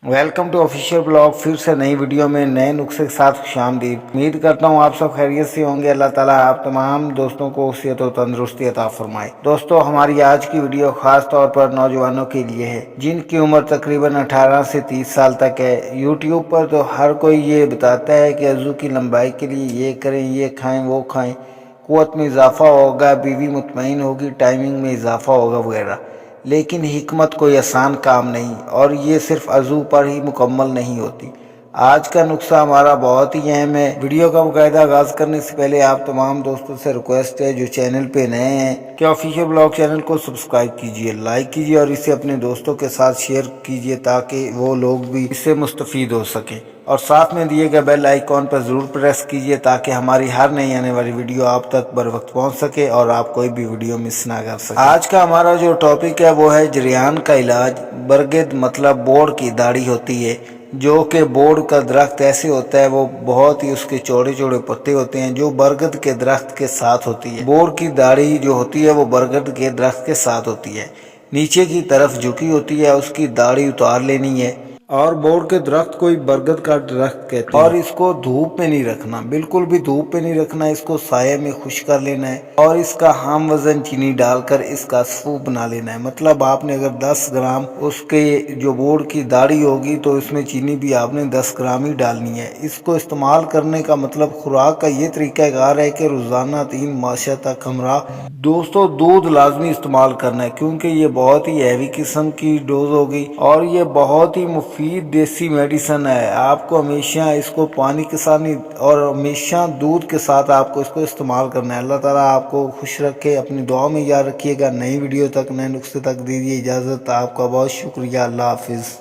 Welcome to official blog. फिर से नई वीडियो में नए नुस्खे के साथ खुशामदीद। उम्मीद करता हूँ आप सब खैरियत से होंगे। अल्लाह ताला आप तमाम दोस्तों को सेहत और तंदुरुस्ती अता फरमाए। दोस्तों, हमारी आज की वीडियो खास तौर पर नौजवानों के लिए है जिनकी उम्र तकरीबन 18 से 30 साल तक है। यूट्यूब पर तो हर कोई ये बताता है कि वज़ू की लंबाई के लिए ये करें, ये खाएं, वो खाएं, क़ुव्वत में इजाफा होगा, बीवी मुतमईन होगी, टाइमिंग में इजाफा होगा वगैरह। लेकिन हिकमत कोई आसान काम नहीं और ये सिर्फ वज़ू पर ही मुकम्मल नहीं होती। आज का नुस्खा हमारा बहुत ही अहम है। वीडियो का बाकायदा आगाज़ करने से पहले आप तमाम दोस्तों से रिक्वेस्ट है जो चैनल पे नए हैं कि ऑफिशियल ब्लॉग चैनल को सब्सक्राइब कीजिए, लाइक कीजिए और इसे अपने दोस्तों के साथ शेयर कीजिए ताकि वो लोग भी इससे मुस्तफ़ीद हो सकें। और साथ में दिए गए बेल आइकॉन पर ज़रूर प्रेस कीजिए ताकि हमारी हर नई आने वाली वीडियो आप तक बर वक्त पहुँच सके और आप कोई भी वीडियो मिस ना कर सके। आज का हमारा जो टॉपिक है वो है जरियान का इलाज। बरगद मतलब बोड़ की दाढ़ी होती है, जो कि बोड़ का दरख्त ऐसे होता है, वो बहुत ही उसके चौड़े चौड़े पत्ते होते हैं जो बरगद के दरख्त के साथ होती है। बोड़ की दाढ़ी जो होती है वो बरगद के दरख्त के साथ होती है, नीचे की तरफ झुकी होती है। उसकी दाढ़ी उतार लेनी है और बोड़ के दरख्त को ही बरगद का दरख्त कहते हैं। और इसको धूप में नहीं रखना, बिल्कुल भी धूप में नहीं रखना, इसको साये में खुश कर लेना है और इसका हम वजन चीनी डालकर इसका सूप बना लेना है। मतलब आपने अगर 10 ग्राम उसके जो बोड़ की दाढ़ी होगी तो इसमें चीनी भी आपने 10 ग्राम ही डालनी है। इसको इस्तेमाल करने का मतलब खुराक का ये तरीक़ाकार है कि रोज़ाना 3 माशा तक हमरा दोस्तों दूध लाजमी इस्तेमाल करना है, क्योंकि ये बहुत ही हैवी किस्म की डोज होगी और ये बहुत ही मुफीद देसी मेडिसन है। आपको हमेशा इसको पानी के साथ नहीं और हमेशा दूध के साथ आपको इसको इस्तेमाल करना है। अल्लाह ताला आपको खुश रखे। अपनी दुआ में याद रखिएगा। नई वीडियो तक, नए नुस्खे तक दीजिए इजाज़त। आपका बहुत शुक्रिया। अल्लाह हाफिज़।